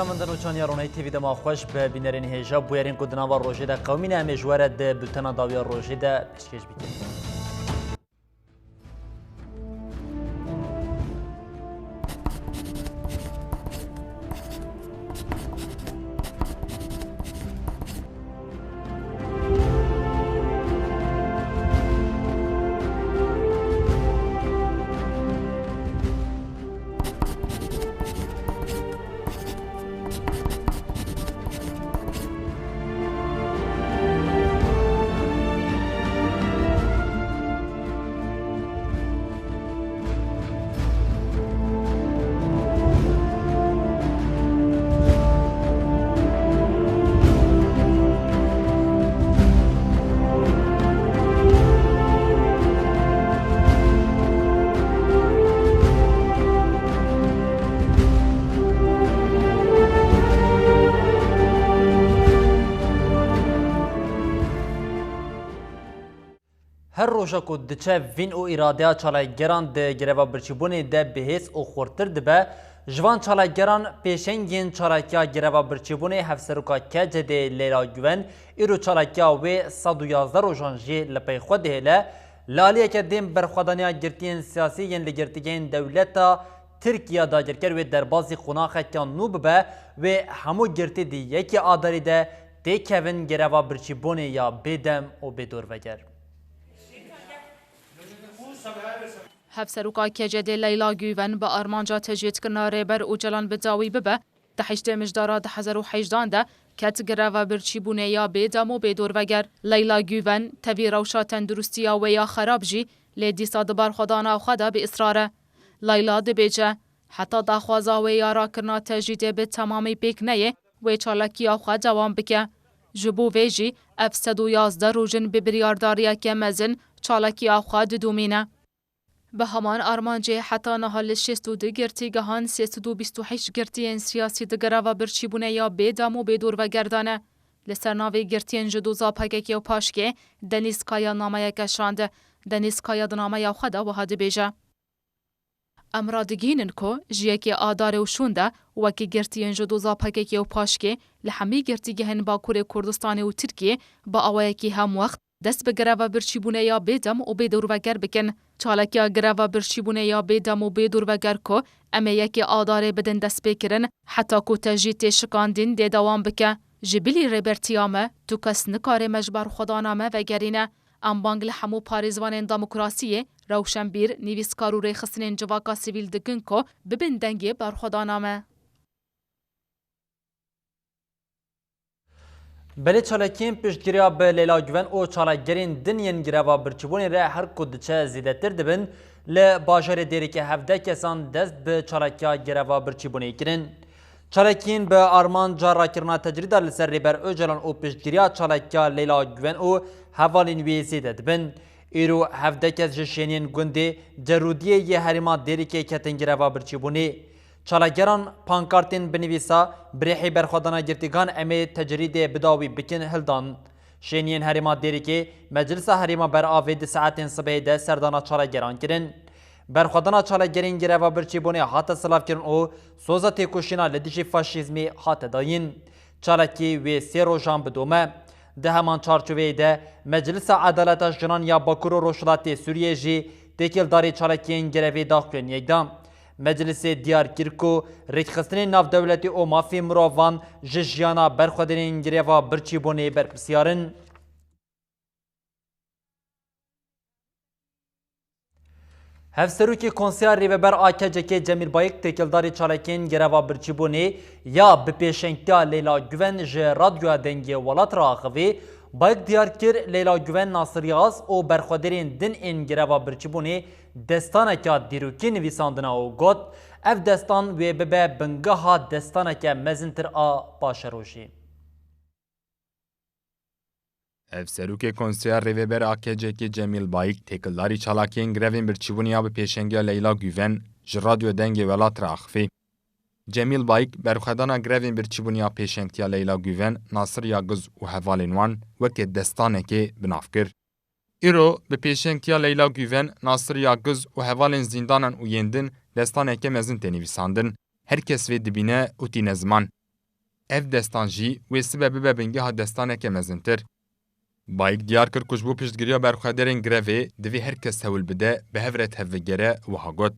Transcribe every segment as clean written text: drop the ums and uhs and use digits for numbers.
من دنوچان یارونای تیوی دما خوش به بینرین هجا بویرین کو دناوا روژه ده قومی نه مجوره ده بوتنا داویا روژه ده پیشکش بیتن هر روزا کو دچه وین او اراده چالایگران ده گروا برچیبونی ده بهیس او خورتر دبه جوان چالایگران پیشنگین چالاکیا گروا برچیبونی هفسروکا کجه ده لیلا گوین ایرو چالاکیا و 111 روزانجی لپی خود هله لالیه که دیم برخوادانیا گرتین سیاسی ین لگرتگین دولتا ترکیه دا گرکر و دربازی خوناخه کان نوب به و همو گرتی دی یکی آداری ده ده کوین گروا برچیبونی یا بدم و بدور وگر هفسروکا کجد لیلا گوون با آرمانجا تجوید کرنا ریبر او جلان بداوی ببه ده حشت مجدارا ده 2018 ده کت گروا برچیبونه یا بیدام و بیدور وگر لیلا گوون تبی روشا تندرستی و یا خراب جی لیدی صادبار خدانا خدا به اصراره لیلا ده بیجه حتی دا خوازا و یارا کرنا تجوید به تمامی پیک نیه و چالکی آخوا دوام بکه جبو ویجی اف 111 روژن ببریارداریا که مزن چالکی آخوا دومینه به همان آرمانجه حتی نهال 62 گرتی گهان 328 گرتی سیاسی دگرا و برچیبونه یا بیدام و بیدور و گردانه لسرناوی گرتین جدوزا پاککی و پاشکه دنیسکایا نامه کشرانده دنیسکایا دنامه خدا و هاده بیجه امرادگینن که جیکی آداره و شونده وکی گرتین جدوزا پاککی و پاشکه لحمی گرتی گهن باکور کردستان و ترکیه با آوایکی هم وقت دست به گروا برچیبونه یا بیدم و بیدور و گر بکن چالکیا گروا برچیبونه یا بیدم و بیدور و گر کو اما یکی آداره بدن دست بکرن حتی کو تجیت شکاندین دی دوام بکه جبیلی ریبرتیامه تو کس نکاره مجبر خدانامه و گرینه ام بانگل همو پاریزوان دموکراسیه روشنبیر نیویسکار و ریخستنین جواکا سیویل دکن کو ببین دنگی بر خدانامه بله چالکین پیشگیری به لیلا گوین او چالکگرین دنین گروا برچیبونی را هر کدچه زیدتر دبن ل باجر دیری که 17 کسان دست به چالکیا گروا برچیبونی کرن چالکین به آرمان جارا کرنا تجرید لسر ریبر اوجلان او پیشگیری چالکیا لیلا گوین او حوالین وی زیده دبن ایرو 17 کس جشینین گنده جرودیه یه حریما دیری که کتن گروا برچیبونی چالگران پانکارتین بنویسا بریحی برخوادانا گرتگان امی تجرید بداوی بکن هلدان شینین حریما دیری که مجلس حریما بر آوید ساعتین صبح ده سردانا چالگران کرن برخوادانا چالگرین گروا برچیبونی حات سلاف کرن او سوزا تیکوشینا لدیش فاشیزمی حات داین چالکی و سی روژان بدومه ده همان چارچوه ده مجلس عدالت جنان یا باکور و روشلات سوریه جی تکیل داری چالکین گروی داخلین یکدام مجلس دیارکیرکو ریخستنی ناف دولتی او مافی مروان جژیانا برخودرین گریوا برچیبونی برپسیارن هفسروکی کنسیار ریوبر آکجکی جمیل بایک تکلداری چالکین گریوا برچیبونی یا بپیشنگتیا لیلا گوین ج رادیو دنگی ولات را آخوی بایک دیار کر لیلا گوین ناصریاز او برخودرین دن این گریوا برچیبونی دستانه که دیروکی نویساندنا او گوت اف دستان و ببه بنگه ها دستانه که مزنتر آ باشروشی افسروک کنسیار ریوبر آکجکی جمیل بایک تکلداری چالاکین گروین برچیبونیا به پیشنگی لیلا گوین ج رادیو دنگی ولات را آخوی جمیل بایک برخدانا گروین برچیبونیا پیشنگتیا لیلا گوین ناصر یاگز و حوالینوان وکه دستانه که بناف کر. ایرو به پیشنگتیا لیلا گوین ناصر یاگز و حوالین زندانن و یندن دستانه که مزن تنویساندن هر کس وی دبینه و تی نزمان ev destan jî wê sibe bibe bingeha destaneke mezintir. Bayik diyar kir ku ji bo piştgiriya berxwederên grevê divê her kes hewil bide bi hev re tevvigere wiha got.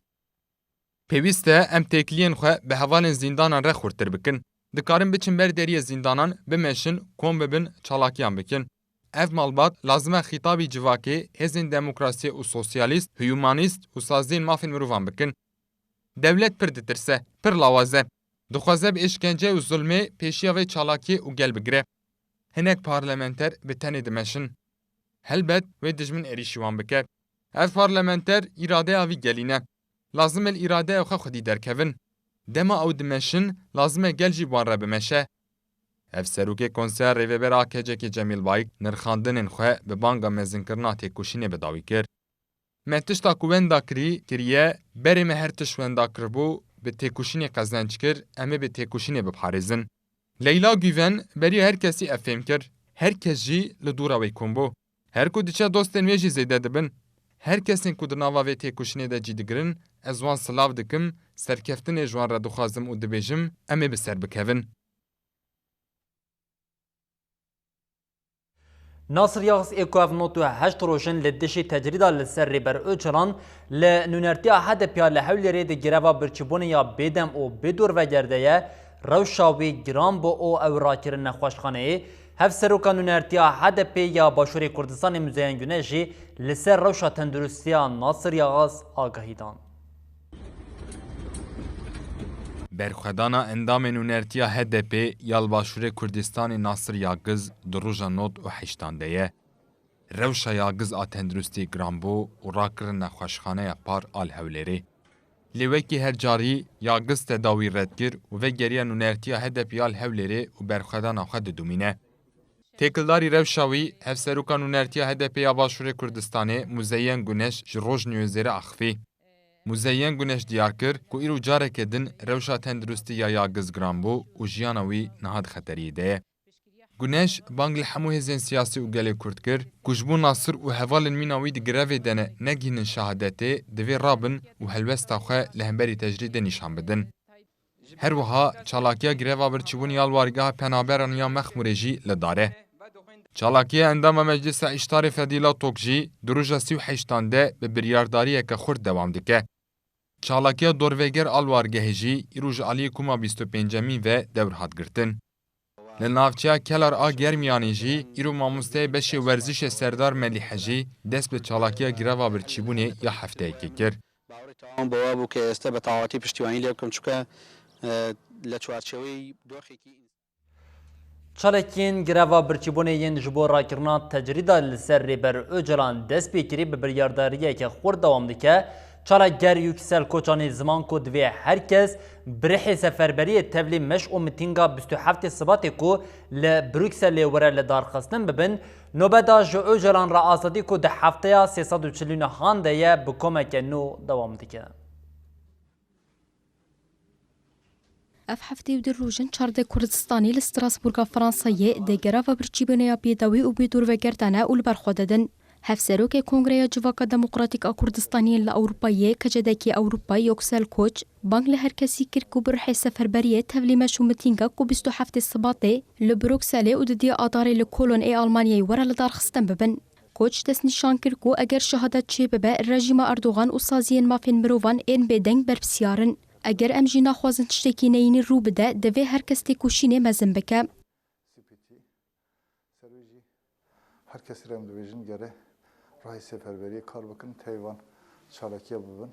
Pêwîst e em têkiliyên xwe bi hevalên zîndanan re xurtir bikin. Dikarin biçin ber deriyê zîndanan bimeşin, kom bibin, çalakiyan bikin. Ev malbat lazim e xîtabî civakê hêzên demokrasî û sosyalîst, humanîst û saziyên mafên mirovan bikin. Devlet pir ditirse, pir lawaze. Dixwaze bi îşkence û zulmê pêşiya vê çalakiyê û gel bigire. Hinek parlamenter bi tenê dimeşin. Helbet wê dijmin êrîşî wan bike. Ev parlamenter îradeya wî gelîne. Lazim el îradeya xwe xwedî derkevin. Dema ew dimeşin, lazim e gel jî wan re bimeşe. Ev serokê konseya rêvebera AKC'kê Cemil Bayik nirxandinên xwe bi banga mezinkirina têkoşînê bidawî kir. Me tişta ku wenda kiriye, berê me her tişt wenda kiribû bi têkoşînê qezenc kir, em ê bi têkoşînê biparêzin. Leyla Güven beriya her kesî ev fêm kir. Her kes jî li dûra wê kombo. Her ku diçe dostên wê jî zêde dibin. Her kesên ku di nava vê têkoşînê de cî digirin, ez wan silav dikim, serkeftinê ji wan re dixwazim û dibêjim, em ê bi ser bikevin. Nasir Yağız Eko notu 8 rojin li dişî tecrida li ser rêber Öcalan li nûnertiya HDP'ya li hewlêrê di gireva birçîbûnê ya bêdem û bêdor vegerde ye rewşa wî giran bo û ew rakirin nexweşxaneyê hevseroka nûnertiya HDP ya Başûrê Kurdistanê Müzeyyen Güneş jî li ser rewşa tendurustiya Nasir Yağız agahî dan. Berxwedana endamên nûnertiya HDP ya Başûrê Kurdistanê Nasir Yağız di roja not û heştan de ye. Rewşa Yağız a tendurustî giranbû û rakirin nexweşxaneya par al hewlêrê. Lê wekî her carî Yağız tedawî red kir û vegeriya nûnertiya HDP al hewlêrê û berxwedana xwe didûmîne. Têkildarî rewşa wî hevseroka nûnertiya HDP ya Başûrê Kurdistanê Müzeyyen Güneş ji roj nûyêzêre axivî. Müzeyyen Güneş diyar kir ku îro careke din rewşa tendurustî ya Yağız giranbû û jiyana wî niha di xeteriyê de ye. Güneş bang li hemû hêzên siyasî û gelê Kurd kir ku ji bo Nasir û hevalên mîna wî di grevê de ne negihînin şehadetê divê rabin û helwesta xwe li hemberî tecrîdê nîşan bidin. Her wiha çalakiya greva birçîbûnê ya wargeha penaberan ya Mexmûrê jî li dar e. Çalakiya endama Meclisa İştarê Fedîla Tok jî di roja 38 de bi biryardariyeke xurt dewam dike. Çalakiya dorveger al wargehê jî îro ji aliyê kuma 25 ve dewr hat girtin. Li navçeya Kelar a Germiyanê jî îro mamosteyê beşê werzîşê Serdar Melîhe jî dest bi çalakiya greva birçîbûnê ya hefteyekê kir. بۆەوە بوو کە ئێستا بە تاواتی پشتیوانی لێ بکەم چونکە لە چوارچێوەی دۆخێکی Çalekên greva birçîbûnê yên ji bo rakirina tecrida li ser rêber Öcalan dest pê kirî bi biryadariyeke xurt dewam dike. Çalager Yüksel Koçanî ziman ku divê herkes birihê seferberiyê tevlî meş û mitînga 27 Sibatê ku li Brükselê were li darxistin bibin, nobeda ji Öcalan re azadî ku di hefteya 349 de ye bi komeke nû dewam dike. Ev heftê û di rojin çardeh Kurdistanê li Strasburga Fransayê de gerava birçîbûneya pêdawî û bêdorvegerdane û li ber xwe didin. Hevserokê Kongreya Civaka Demokratîk a Kurdistaniyên li Ewropayê kecedekî Ewropa Yüksel Koç bang li her kesî kir ku birihê seferberiyê tevlî meş û mitînga ku 27 Sibatê li Brükselê û di diya adarê li Kolon ê Almanyayê were li darxistin bibin. Koç dest nîşan kir ku eger şehadet çê bibe rejîma Erdogan û saziyên mafên mirovan ên bêdeng berpirsiyarin. Eger em jî naxwazin tiştekî neyînî rû bide, divê her kes têkoşînê mezin bike. Her kes rem dibêjin gere rahî seferberiyê kar bikin teyvan çalakiya bibin.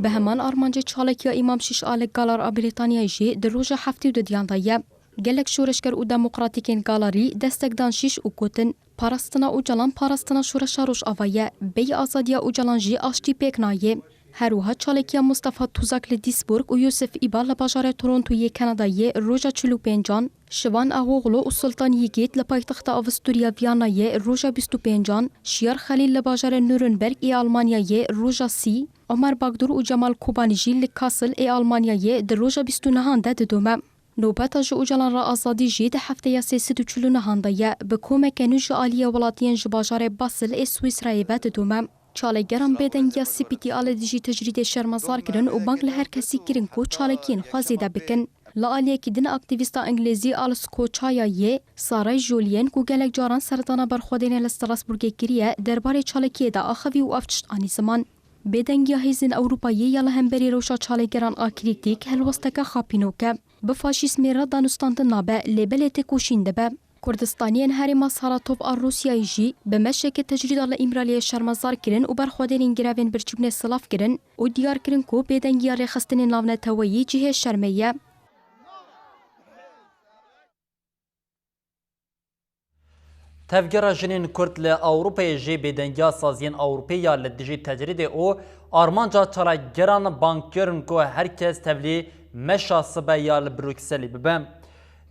Bi heman armancê çalakiya İmam Şîş a Galar a Brîtanyayê jî di roja heftê û di diyan da ye. Gelek şoreşger û demokratîkên Galarî destek dan Şîş û gotin parastina Öcalan parastina şoreşa Rojava ye, bêyî azadiya Öcalan jî aştî pêk nayê. Her wiha çalakiya Mustafa Tuzak li Dîsburg û Yusuf İba li bajarê Torontoyê Kanadayê roja 45 Şivan Ağoğlu û Sultan Yigit li paytexta Avusturya Viyanayê roja 25 Şiyar Xelîl li bajarê Nürnberg ê Almanyayê roja 30 Ömer Bagdur û Cemal Kobani jî li Kassel ê Almanyayê di roja 29 de didome. Nobeta ji Öcalan re azadî jî di hefteya 349 de ye bi komeke nû ji aliyê welatiyên ji bajarê Basel ê Swîsrayê ve didome. Çalegeran bêdengiya Spîtî alê dijî tecrîdê şermezar kirin û bang li her kesî kirin ku çalekiyên xwe zêde bikin. لآلیکی دن اکتیویستا انگلیزی آل سکوچایا یه سارای جولین کو گلک جاران سرطانا برخودین لستراسبورگ کریه درباره چالکیه دا آخوی و افچشت آنی زمان. بدنگیا هیزن اوروپایی یالا همبری روشا چالگران آکریتیک هلوستکا خاپینوکه به فاشیسمی را دانستاندن نابه لیبلیت کوشینده به. کردستانیان هرما ساراتوف آر روسیایی جی به مشک تجرید آل ایمرالی شرمزار کرن و برخودین گروین برچبن سلاف کرن و دیار کرن کو بدنگیا رخستن ناونه تویی جهه شرمیه. تفجر جنین کرد لأوروپای جی بدنگیا سازین اوروپیا لدجی تجرید او آرمانجا چالا گران بانکرن کو هرکس تبلی مشا سبا یا لبروکسلی ببم.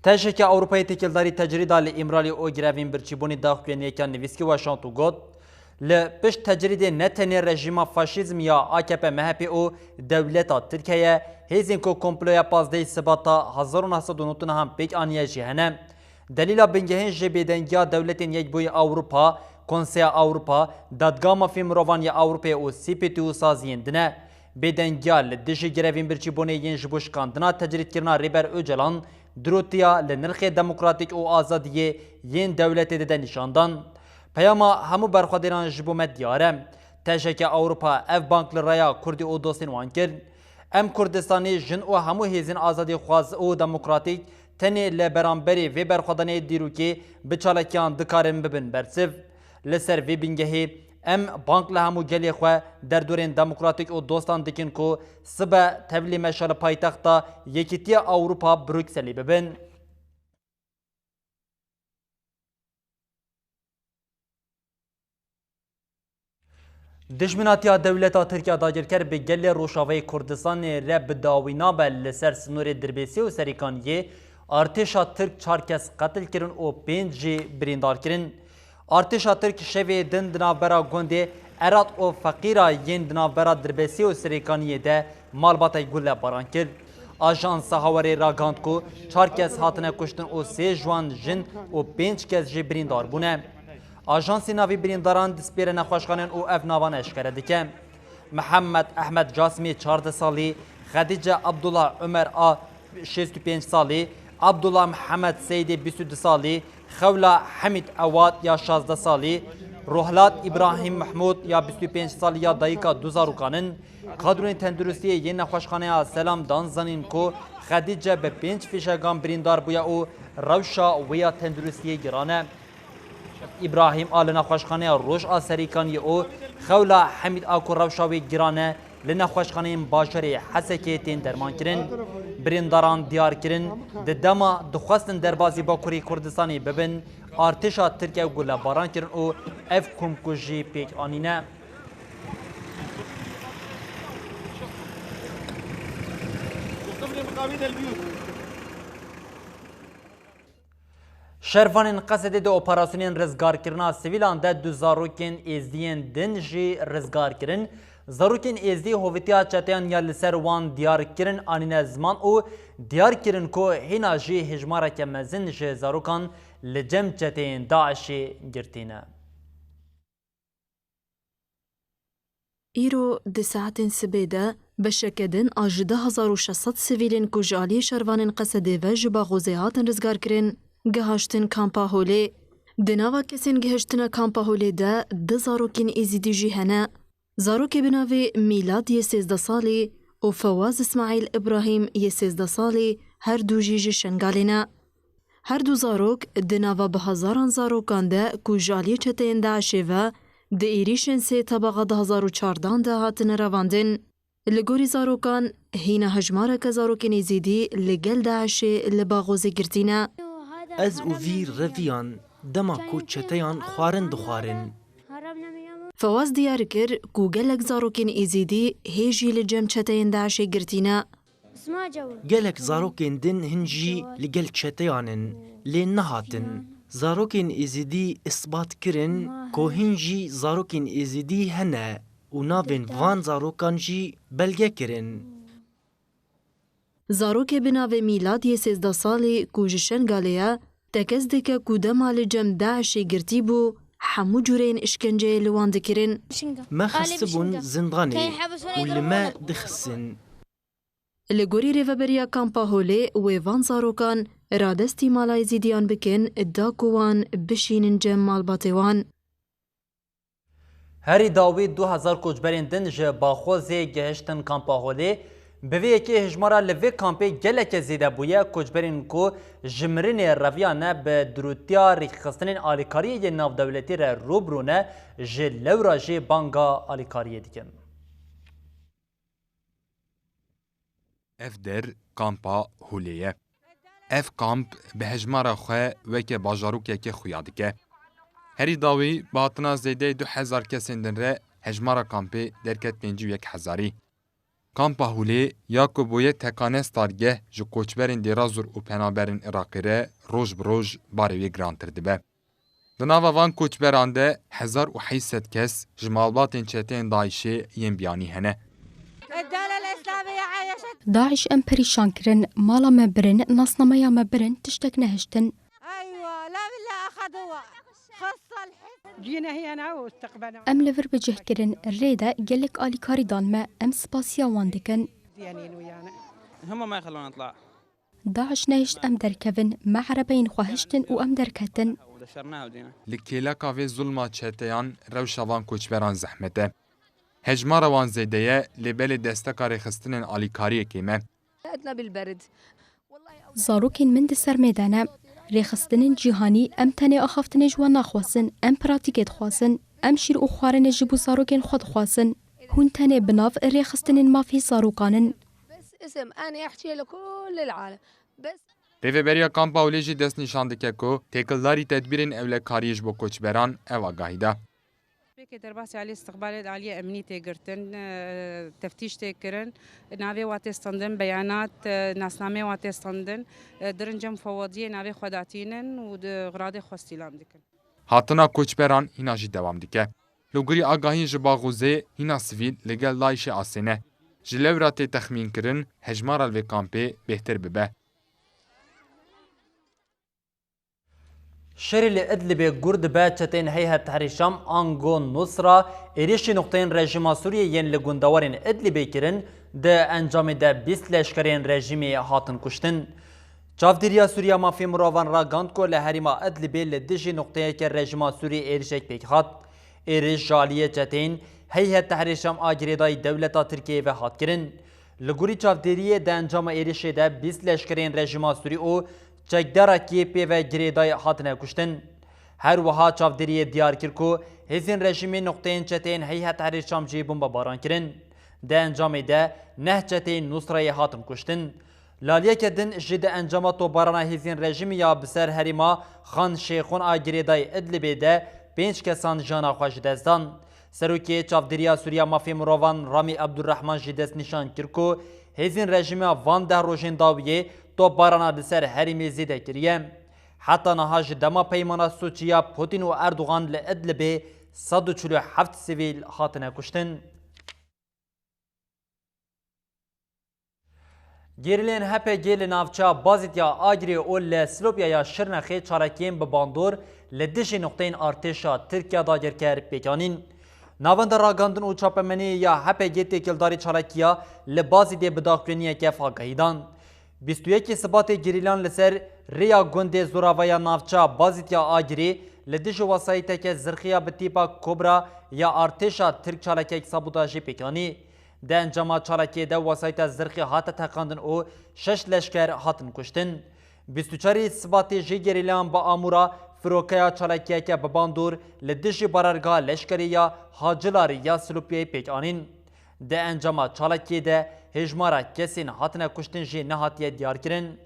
تشکیل اوروپای تکیلداری تجرید آل امرالی او گروین برچیبونی داخل نیکان نویسکی و شانتو گود لپش تجرید نتنی رژیم فاشیزم یا AKP MHP او دولتا ترکیه هیزین کو کمپلویا 15 سباتا 1999 هم پیک آنیه جهنم دلیل بنگهین جبیدنگیا دولتین یک بوی اوروپا کنسیا اوروپا دادگاما فی مروان یا اوروپا او CPTO سازین دنه بیدنگیا لدجی گروین برچیبونی ین جبوش کاندنا تجرید کرنا ریبر اوجلان دروتیا لنرخ دموکراتیک او آزادی ین دولت ده نشاندان پیاما همو برخوادران جبومت دیاره تشکیل اوروپا اف بانک لرایا کردی او دوستین وان کرد ام کردستانی جن او همو هیزین آزادی خواز او دموکراتیک تنی لبرانبری و برخوادنه دیروکی بچالکیان دکارن ببن برسف لسر وی بینگهی ام بانک لهمو گلی خواه در دورین دموکراتیک او دوستان دکن کو سبا تبلی مشال پایتختا یکیتی اوروپا بروکسلی ببن. دشمناتیا دولتا ترکیه داگرکر به گل روشاوی کردستان رب داوینا به لسر سنور دربیسی و سریکانیه ارتشا ترک 4 کس قتل کرن و 5 جی بریندار کرن. ارتشا ترک شوی دن دنابرا گونده اراد و فقیرا ین دنابرا دربیسی و سریکانیه ده مالباتا گل باران کرد. آژانس هاوری راگاند کو 4 کس هاتنه کشتن و 3 جوان جن و 5 کس جی بریندار بونه. آژانسی ناوی برینداران دسپیر نخوشخانن او اف ناوان اشکره دکه. محمد احمد جاسمی 14 سالی، خدیجه عبدالله عمر آ 65 سالی، عبدالله محمد سیدی 22 سالی، خولا حمید عواد یا 16 سالی، روحلات ابراهیم محمود یا 25 سالی یا دایکا دوزاروکانن کادرون تندرستی یه نخوشخانه سلام دان زنین کو خدیجه به 5 فیشگان بریندار بویا او روشا ویا تندرستی گرانه. ابراهیم آل نخوشخانه روش آسریکانی او خولا حمید آکو روشاوی گرانه لنخوشخانه باشری حسکی تین درمان کرن برینداران دیار کرن ده دما دخواستن دربازی با کوری کردستانی ببن ارتشا ترکیه و گله باران کرن او اف کمکوژی پیک آنینه. شرفان قصد ده اپراسیون رزگار کرنا سویلان ده دو زاروکین ازدین دن جی رزگار کرن زاروکین ازدی هویتیا چتیان یا لسر وان دیار کرن آنین زمان او دیار کرن کو هینا جی هجمارا که مزن جی زاروکان لجم چتین داعشی گرتینه. ایرو ده ساعتین سبیده بشکدن آجده 1600 سویلین کجالی شروان قصده و جبا غوزیهاتن رزگار کرن گهاشتن کامپا هولی دناوا کسین گهشتن کامپا هولی ده زاروکین ایزیدی جی هنه زاروک بناوی میلاد یه 13 سالی و فواز اسماعیل ابراهیم یه 13 سالی هر دو جی شنگالینا هر دو زاروک دناوا به هزاران زاروکان ده کجالی چتین داعشه و ده ایریشن سه طبقه 2014 ده هاتن رواندن لگوری زاروکان هینا هجماره که زاروکین ایزیدی لگل داعشه لباغوزی گرتینا از او وی رویان دما کوچتیان خوارن دخوارن. فواز دیار کر کو گلک زاروکین ایزیدی هیجی لجم چتین داعشه گرتینا. گلک زاروکین دن هنجی لگل چتیانن لین نهاتن. زاروکین ایزیدی اثبات کرن کو هنجی زاروکین ایزیدی هنه و ناوین وان زاروکان جی بلگه کرن. زاروک بناوی میلاد یه 13 سالی کوجشن گالیا تکز دکه کودما لجم داعشی گرتی بو همو جورین اشکنجه لوان دکرن ما خسبون زنداني ولما دخسن li gorî rêveberiya Kampa Holê wê van zarokan radestî malay zîdiyan bikin da ku wan bişînin cem malbatê wan. Herî dawî 2000 koçberên din ji Baxozê gihiştin Kampa Holê. Bi vê yekê hejmara li vê kampê geleke zêde bûye koçberên ku ji mirinê reviya ne bi durûtiya rêxistinên alîkariyê yên navdewletî re rûbirû ne ji lewra jê banga alîkariyê dikin. Ev der Kampa Holê ye. Ev kamp bi hejmara xwe weke bajarokekê xuya dike. Herî dawî bi hatina zêdeyê 2000 kesên din re hejmara kampê derket 51 Kampa Holê ya ku bûye tekane stargeh ji koçberên Dêrazor û penaberên Iraqê re roj bi roj barê wê girantir dibe. Di nava van koçberan de 1800 kes ji malbatên çeteyên Daişê yên biyanî hene. Daesh em perîşan kirin, mala me birin, nasnameya me birin, tiştek nehiştin. Em li vir bicih kirin, rê de gelek alîkarî dan me, em spasiya wan dikin. Daesh nehişt em derkevin, me herebeyên xwe hiştin û em derketin. Li kêleka vê zulma çeteyan rewşa van koçberan zehmete. Hejmara wan zêde ye lêbelê desteka rêxistinên alîkariyekê me. Zarokên min di ser mêdane, rêxistinên cîhanî em tenê axaftinê ji wan naxwasin, em pratîkê dixwasin, em şîr û xwarinê ji bo zarokên xwe dixwasin. Hûn tenê bi nav rêxistinên mafî zarokanin. Rêveberiya Kampa Holê jî dest nîşan dike ku têkildarî tedbîrên ewlekariyê ji bo koçberan ev agahî da. که در بحث علی استقبال عالی امنی تگرتن تفتیش تکرن ناوی واتستاندن بیانات ناسنامه واتستاندن درنجم فوادی ناوی خداتینن و غراد خواستیلام دکن. Hatina koçberan hîna jî dewam dike. Lûgirî agahîn ji Baxozê hîna sivîl li gel Daişê asêne. Ji lewra tê texmînkirin hejmara vê kampê bêhtir bibe. Şerê li Idlibê gur dibe çetên Heyhet Tehrîr Şam Ango Nusra êrişî noxteyên rejima Sûriyê yên li gundewarên Idlibê kirin di encamê de 20 leşkerên rejimê hatin kuştin. Çavdêriya Sûriya mafê mirovan ragand ku li herîma Idlibê li dijî noxteyeke rejima Sûriyê êrişek pêk hat. Êriş jaliyê çetên Heyhet Tehrîr Şam a girêdayî dewleta Tirkiyeyê ve hat kirin. Li gorî çavdêriyê di encama êrişê de 20 leşkerên rejima Sûrî û çekdarekî pê ve girêdayî hatine kuştin. Her wiha çavdêriyê diyar kir ku hêzên rejimê noxteyên çeteyên Heyhet Tehrîr Şam jî bombebaran kirin. Di encamê de neh çeteyên Nusrayê hatin kuştin. Laliyeke din ji di encama tobarana hêzên rejimî ya bi ser herîma Xan Şêxûn a girêdayî Idlibê de 5 kesan jana xwe ji dest dan. Serokê Çavdêriya Sûriya Mafê Mirovan Ramî Abdurrahman jî dest nîşan kir ku hêzên rejimiya van 10 rojên dawiyê topbarana li ser herîmê zêde kiriye. Heta niha ji dema peymana Sûçiya Putin û Erdogan li Idlibê 147 sivîl hatine kuştin. Gerilên HPG li navçeya Bazîtiya Agirê û li Silopyaya Şirnexê çarekiyên bi bandor li dijî noxteyên artêşa Tirkiya dagirker pêkanîn. Navenda ragandin û çapemeniyê ya HPG têkildarî çarekiya li Bazîtê bi daxuyaniyeke agahîdan. 21 Sibatê gerîlan li ser rêya gundê zoravaya navçeya Bazîtiya Agirê li dijî wesayîteke zirxiya bi tîpa Kobra ya artêşa Tirk çalekek sabûtajê pêkanî. Di encama çalekê de wesayîta zirxî hate teqandin û 6 leşker hatin kuştin. 24 Sibatê jî gerîlan bi amûra firokeya çalekiyeke bi bandor li dijî barargeha leşkerî ya Hacılarî ya Silopyayê pêkanîn. Di encama çalekê de hejmara kesên hatine kuştin jî nehatiye diyarkirin.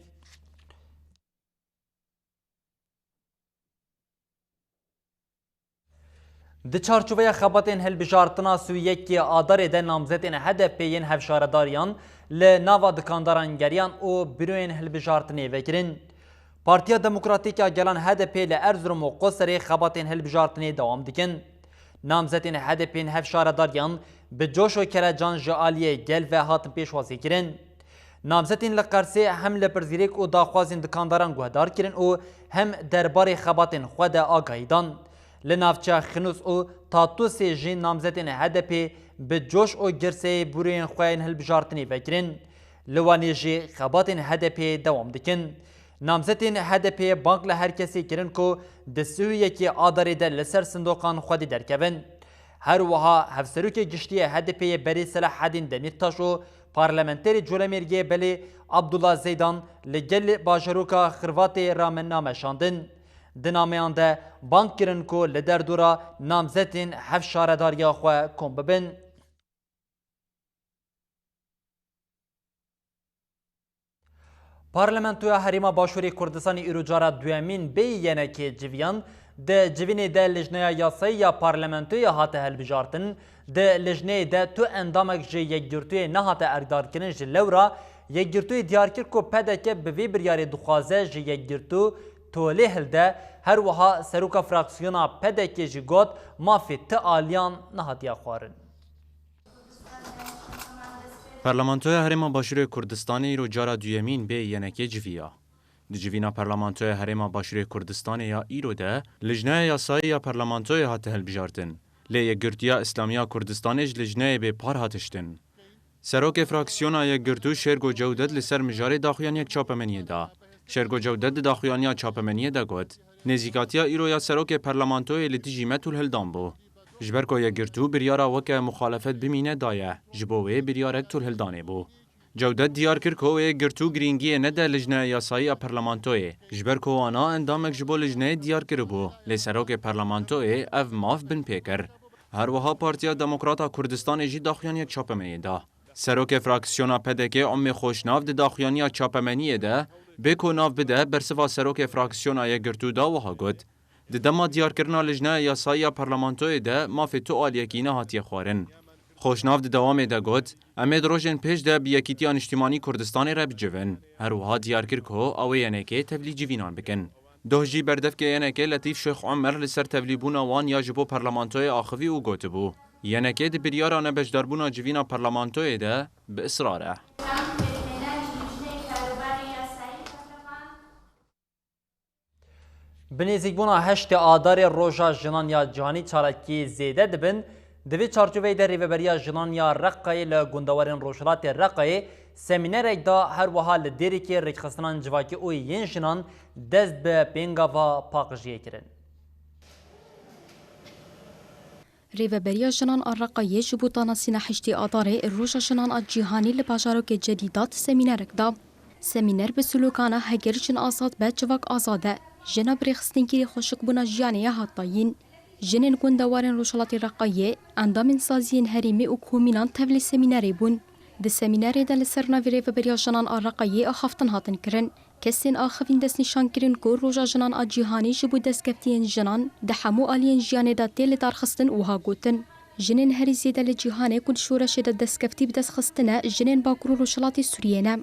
Di çarçoveya xebatên hilbijartina Sûriyekê Adarê de namzetên HDP yên hevşaredariyan li nava dikandaran geriyan û bîroyên hilbijartinê vekirin. Partiya Demokratîk a Gelan HDP li Erzurum û Qoserê xebatên hilbijartinê dewam dikin. Namzetên HDP'nin hevşaredariyan bi coş û kerecan ji aliyê gel ve hatin pêşwazî kirin. Namzetên li Qersê hem li pirzîrêk û daxwazên dikandaran guhdar kirin û hem derbarê xebatên xwe de agahî dan. Li navçeya Xinûs û Tatûsê jî namzetên HDP bi coş û girseyê bûreyên xwe yên hilbijartinê vekirin. لوانی جی خباتین HDP دوام دکن. نامزدین HDP بانک لهر کسی کرن کو دستوی یکی آداری ده لسر صندوقان خودی درکبن. هر وها هفسروک گشتی HDP بری صلاح حدین دمیرتاشو پارلمنتری جولمیرگی بلی عبدالله زیدان لگل باجروکا خرواتی رامن نامه شاندن. دنامیان ده بانک کرن کو لدر دورا نامزدین هف شارداریا خواه کن ببن. پارلمانتویا هریما باشوری کردستانی ایروجارا دویمین بی ینکی جویان ده جوینی ده لجنه یاسایی یا پارلمانتویا هاته هلبجارتن ده لجنه ده تو اندامک جی یک گرتوی نهاته اقدار کنن جی لورا یک گرتوی دیارکر کو پدکه بوی بریاری دخوازه جی یک گرتو تولی هلده هر وها سروکا فراکسیونا پدکه جی گوت مافی تعالیان نهاتیا خوارن. پارلمانتوی هرما باشوری کردستانی رو جارا دویمین به ینکی جویا. دجوینا پارلمانتوی هرما باشوری کردستانی یا ایرو ده لجنه یاسایی یا پارلمانتوی هاته هلبجارتن. لی یگرتیا اسلامیا کردستانیش لجنه به پار هاتشتن. سروک فراکسیونا یگرتو شرگو جودت لسر مجاری داخویان یک چاپمنیه دا. شرگو جودت داخویانیا چاپمنیه دا گوت. نزیکاتیا ایرو یا سروک پارلمانتوی لتیجیمتو الهلدان بو. جبرکو یگرتو بریارا وکه مخالفت بمینه دایه جبوه بریارک تول هلدانه بو. جودت دیار کر که یگرتو گرینگی نده لجنه یاسایی پارلمانتوی جبرکو آنا اندامک جبو لجنه دیار کر بو لسروک پارلمانتوی اف ماف بن پیکر. هر وها پارتیا دموکراتا کردستان جی داخویان یک چاپمنی ده. سروک فراکسیونا پدکه ام خوشناف ده داخویانی چاپمنی ده بکو ناف بده برسوا سروک فراکسیونا یگرتو دا وها گوت. دما دیار کرنا لجنه یاسایی پارلمانتوی ده مافی تو آلیکینه هاتی خوارن. خوشناف دوام ده گوت امید روژن پیش ده بیاکیتیان اجتماعی کردستان را بجوین. هر وها دیار کر که او ینکه تبلی جوینان بکن. دوجی بردف که ینکه لطیف شیخ عمر لسر تبلیبونا وان یا جبو پارلمانتوی آخوی او گوت بو. ینکه ده بریارانه بجداربونا جوینا پارلمانتوی ده به اصراره. بنیزیک بونا هشت آدار روژا جنان یا جهانی چارکی زیده دبن دوی چارچوبه در ریوبریا جنان یا رقای لگندوارن روشلات رقای سمینر دا هر وها لدیری که رکخستنان جواکی اوی ین جنان دست به پینگاوا پاقجیه کرن. ریوبریا جنان الرقای جبوتانا سینا هشت آدار روژا جنان الجهانی لباجارو که جدیدات سمینر دا. سمینر به سلوکانه هگرچن آزاد به جواک آزاده جناب رخستنگیری خوشک بونا جیانه هاتاین جنین گندوارن روشلاتی رقایه اندامن سازین هریمی و کومینان تبلی سمیناری بون. ده سمیناری ده لسرناوی ریوبریا جنان الرقایه آخفتن هاتن کرن کسین آخفین دست نشان کرن که روژا جنان الجهانی جبو دستکفتین جنان ده حمو آلین جیانه ده تیل دارخستن اوها گوتن. جنین هری زیده لجیهانه کل شورش ده دستکفتی بدست خستنه جنین باکرو روشلاتی سوریه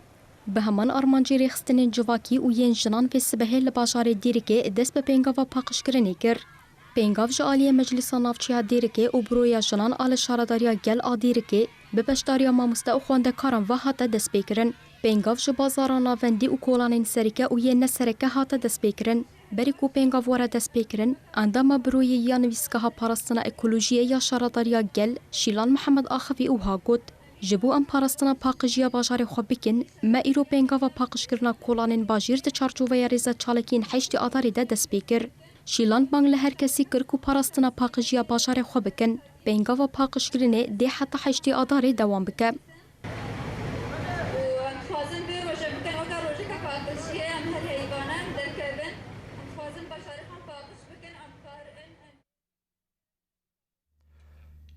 به همان آرمانجی ریخستن جواکی و ین جنان و سبهه لباشار دیرکه دست به پینگاوا پاقش کرنه کر. پینگاو جالی مجلس نافچیا دیرکه و برویا جنان آل شارداریا گل آدیرکه به بشداریا ماموسته و خوانده کارم و حتی دست بکرن. پینگاو جبازارا ناوندی و کولانین سرکه و ین نسرکه حتی دست بکرن. بری کو پینگاو وارا دست بکرن اندام بروی یا نویسکه ها پارستنا اکولوژیه یا شارداریا گل شیلان محمد آخوی اوها گود. جبو ام پارستنا پاقجیا باجار خوب بکن ما ایرو پینگاوا پاقش کرنا کولانین باجیر ده چارچوبه ریزا چالکین هشت آداری ده دست بیکر. شیلان بانگ لهر کسی کرکو پارستنا پاقجیا باجار خوب بکن. پینگاوا پاقش کرنه ده حتی هشت آداری دوام بکن.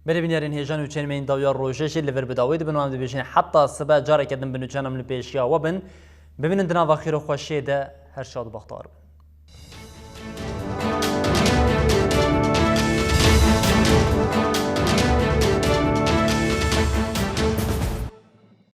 بری بینیارین هیجان و چین من داویا روششی لیور بداوید بنوام دبیشین حتی صبح جاره کردن بنوچانم لپیشیا و بن ببینن دنا و خیر و خوشی ده هر شاد و بختار بن.